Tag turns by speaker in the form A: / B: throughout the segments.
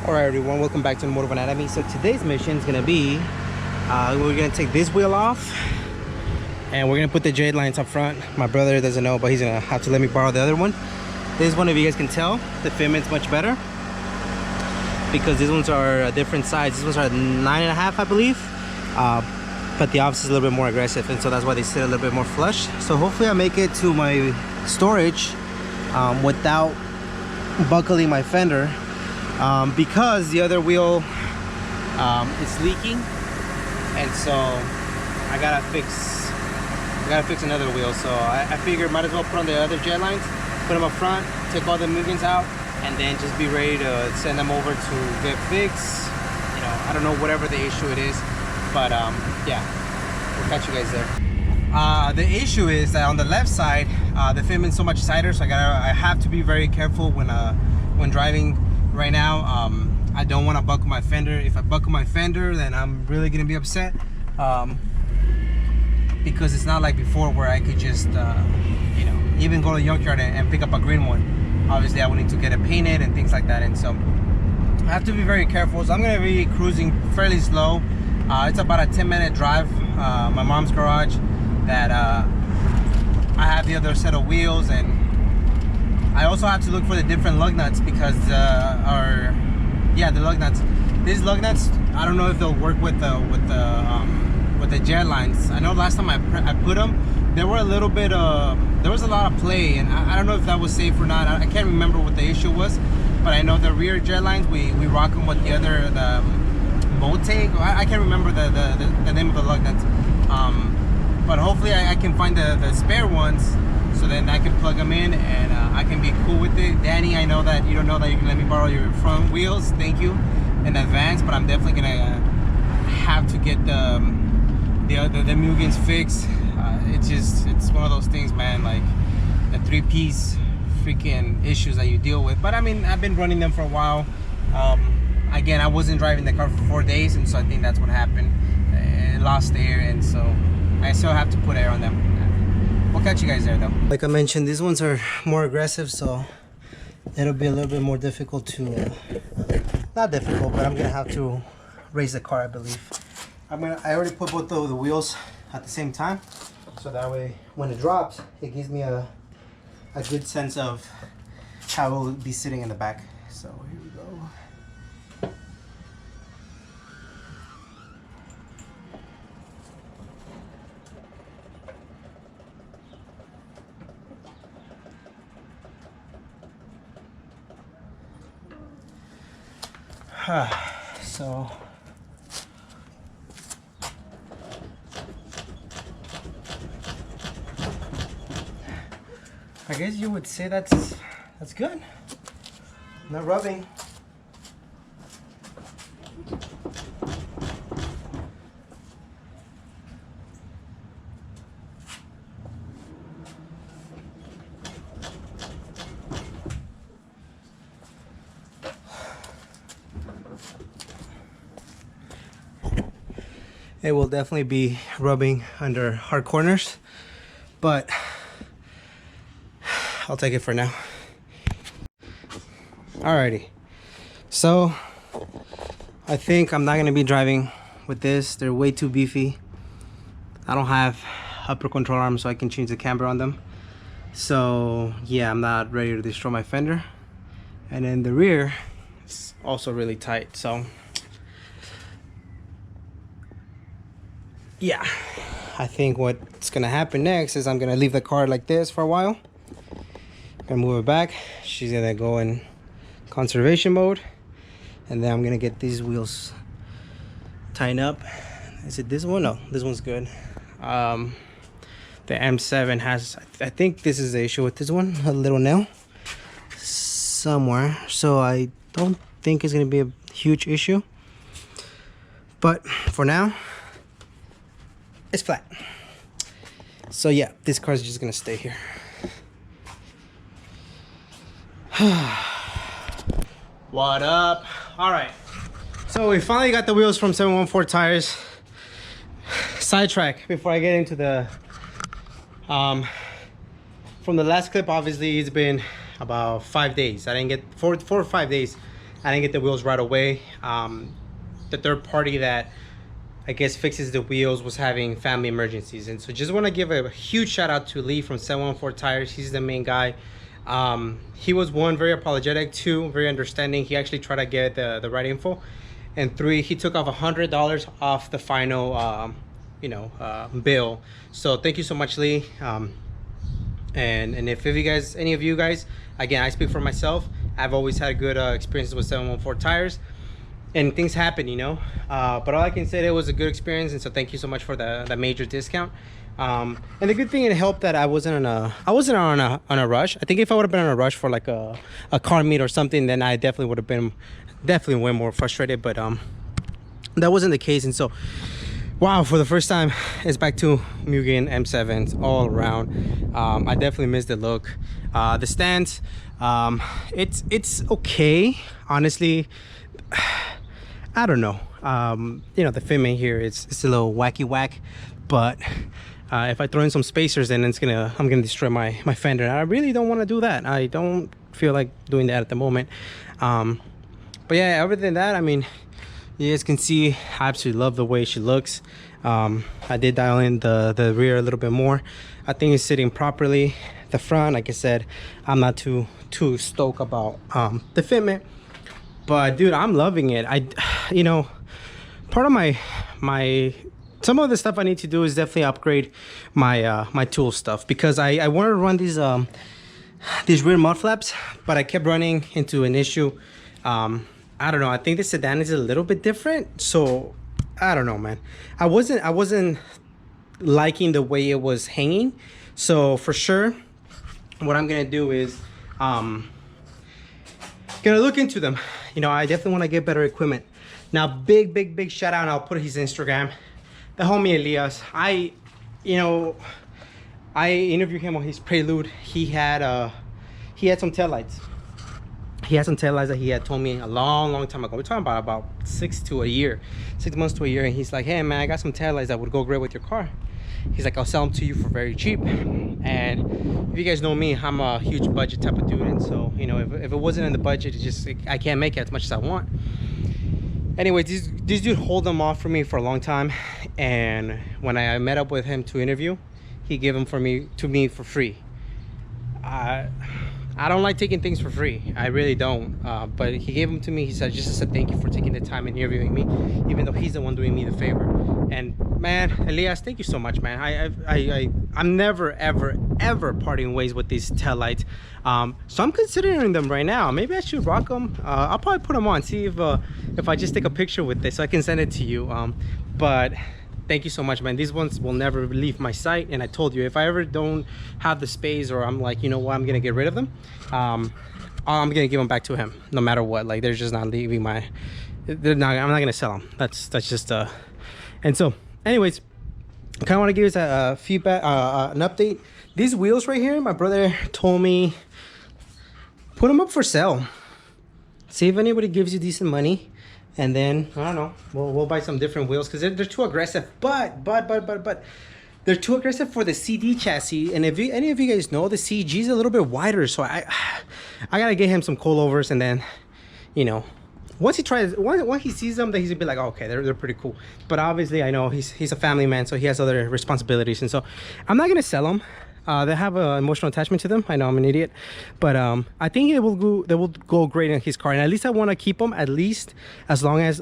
A: Alright everyone, welcome back to the Motor Anatomy. So today's mission is gonna be we're gonna take this wheel off and we're gonna put the jet lines up front. My brother doesn't know, but he's gonna have to let me borrow the other one. This one, if you guys can tell, the fitment's much better because these ones are a different size. These ones are 9.5, I believe, but the office is a little bit more aggressive, and so that's why they sit a little bit more flush. So hopefully I make it to my storage without buckling my fender. Because the other wheel is leaking, and so I gotta fix another wheel. So I figured might as well put on the other jet lines, put them up front, take all the Mugens out, and then just be ready to send them over to get fixed. You know, I don't know, whatever the issue it is, but yeah, we'll catch you guys there. The issue is that on the left side, the fitment's so much tighter, so I have to be very careful when driving. Right now, I don't want to buckle my fender. If I buckle my fender, then I'm really gonna be upset, because it's not like before where I could just you know, even go to the junkyard and pick up a green one. Obviously I would need to get it painted and things like that, and so I have to be very careful. So I'm gonna be cruising fairly slow. It's about a 10-minute drive. My mom's garage that I have the other set of wheels, and I also have to look for the different lug nuts because the lug nuts. These lug nuts, I don't know if they'll work with the jet lines. I know last time I put them, there were a little bit there was a lot of play, and I don't know if that was safe or not. I can't remember what the issue was, but I know the rear jet lines we rock them with the Motec. I can't remember the name of the lug nuts, but hopefully I can find the spare ones, so then I can plug them in and I can be cool with it. Danny, I know that you don't know that you can let me borrow your front wheels. Thank you in advance, but I'm definitely gonna have to get the Mugens fixed. It's one of those things, man, like the 3-piece freaking issues that you deal with. But I mean, I've been running them for a while. Again, I wasn't driving the car for 4 days, and so I think that's what happened. It lost air, and so I still have to put air on them. We'll catch you guys there though. Like I mentioned, these ones are more aggressive, so it'll be a little bit more difficult to not difficult, but I'm gonna have to raise the car, I believe. I already put both of the wheels at the same time, so that way when it drops, it gives me a good sense of how it will be sitting in the back. So here we go. So I guess you would say that's good. Not rubbing. It will definitely be rubbing under hard corners, but I'll take it for now. Alrighty, so I think I'm not gonna be driving with this. They're way too beefy. I don't have upper control arm, so I can change the camber on them. So yeah, I'm not ready to destroy my fender. And then the rear is also really tight, so yeah, I think what's gonna happen next is I'm gonna leave the car like this for a while. I'm gonna move it back. She's gonna go in conservation mode, and then I'm gonna get these wheels tightened up. Is it this one? No, this one's good. The M7 has, I think this is the issue with this one, a little nail somewhere, so I don't think it's gonna be a huge issue, but for now it's flat. So yeah, this car is just gonna stay here. What up? All right, so we finally got the wheels from 714 Tires. Sidetrack before I get into the from the last clip. Obviously it's been about 5 days. I didn't get 4 or 5 days I didn't get the wheels right away. The third party that I guess fixes the wheels was having family emergencies, and so just want to give a huge shout out to Lee from 714 Tires. He's the main guy. He was, one, very apologetic, two, very understanding. He actually tried to get the right info, and three, he took off $100 off the final bill. So thank you so much, Lee. And if you guys, any of you guys, again, I speak for myself, I've always had good experiences with 714 Tires. And things happen, you know, but all I can say, it was a good experience, and so thank you so much for the major discount. And the good thing, it helped that I wasn't on a rush. I think if I would have been on a rush for like a car meet or something, then I definitely would have been way more frustrated. But that wasn't the case, and so wow, for the first time, it's back to Mugen M7s all around. I definitely missed the look. The stands, it's okay, honestly. I don't know, you know, the fitment here, it's a little wacky whack, but if I throw in some spacers, then I'm gonna destroy my fender. I really don't want to do that. I don't feel like doing that at the moment. But yeah, other than that, I mean, you guys can see I absolutely love the way she looks. I did dial in the rear a little bit more. I think it's sitting properly. The front, like I said, I'm not too stoked about the fitment. But dude, I'm loving it. You know, part of my some of the stuff I need to do is definitely upgrade my my tool stuff, because I wanted to run these rear mud flaps, but I kept running into an issue. I don't know, I think the sedan is a little bit different, so I don't know, man. I wasn't liking the way it was hanging. So for sure, what I'm gonna do is gonna look into them. You know, I definitely want to get better equipment. Now, big shout out, and I'll put his Instagram. The homie Elias. I interviewed him on his Prelude. He had some taillights. He had some taillights that he had told me a long time ago. We're talking about 6 months to a year. And he's like, hey man, I got some taillights that would go great with your car. He's like, I'll sell them to you for very cheap. And if you guys know me, I'm a huge budget type of dude, and so, you know, if it wasn't in the budget, I can't make it as much as I want. Anyway, this dude hold them off for me for a long time, and when I met up with him to interview, he gave them to me for free. I don't like taking things for free. I really don't. But he gave them to me. He said, just as a thank you for taking the time and interviewing me, even though he's the one doing me the favor. And man, Elias, thank you so much, man. I'm never ever parting ways with these taillights. So I'm considering them right now. Maybe I should rock them. I'll probably put them on, see if I just take a picture with this so I can send it to you. But thank you so much, man. These ones will never leave my sight, and I told you, if I ever don't have the space, or I'm like, you know what, I'm gonna get rid of them, I'm gonna give them back to him no matter what. Like, they're just not leaving I'm not gonna sell them. That's just and so anyways, I kind of want to give us a feedback, an update. These wheels right here, my brother told me, put them up for sale, see if anybody gives you decent money, and then I don't know, we'll buy some different wheels, because they're too aggressive. But they're too aggressive for the CD chassis. And if any of you guys know, the CG is a little bit wider, so I gotta get him some coilovers, and then, you know, once he sees them, then he's gonna be like, oh, okay, they're pretty cool. But obviously, I know he's a family man, so he has other responsibilities, and so I'm not gonna sell them. They have an emotional attachment to them. I know I'm an idiot, but I think they will go great in his car. And at least I want to keep them, at least as long as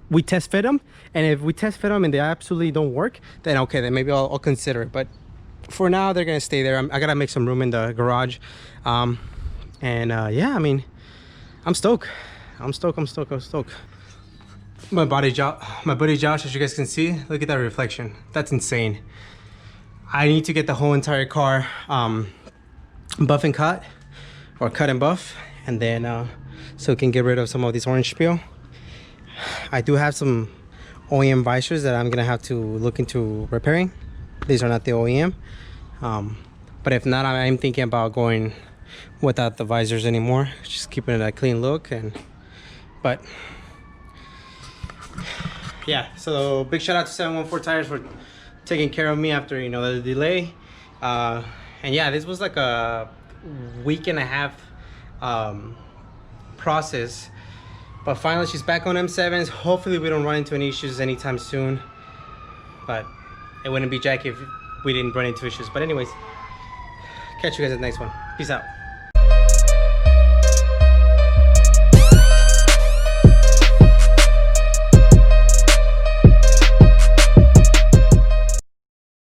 A: we test fit them. And if we test fit them and they absolutely don't work, then okay, then maybe I'll consider it. But for now, they're gonna stay there. I gotta make some room in the garage. Yeah, I mean, I'm stoked. My buddy Josh, as you guys can see, look at that reflection. That's insane. I need to get the whole entire car buff and cut, or cut and buff, and then so we can get rid of some of this orange spill. I do have some OEM visors that I'm gonna have to look into repairing. These are not the OEM, but if not, I'm thinking about going without the visors anymore, just keeping it a clean look. But yeah, so big shout out to 714 Tires for taking care of me after, you know, the delay. And yeah, this was like a week and a half process. But finally, she's back on M7s. Hopefully we don't run into any issues anytime soon. But it wouldn't be Jacky if we didn't run into issues. But anyways, catch you guys at the next one. Peace out.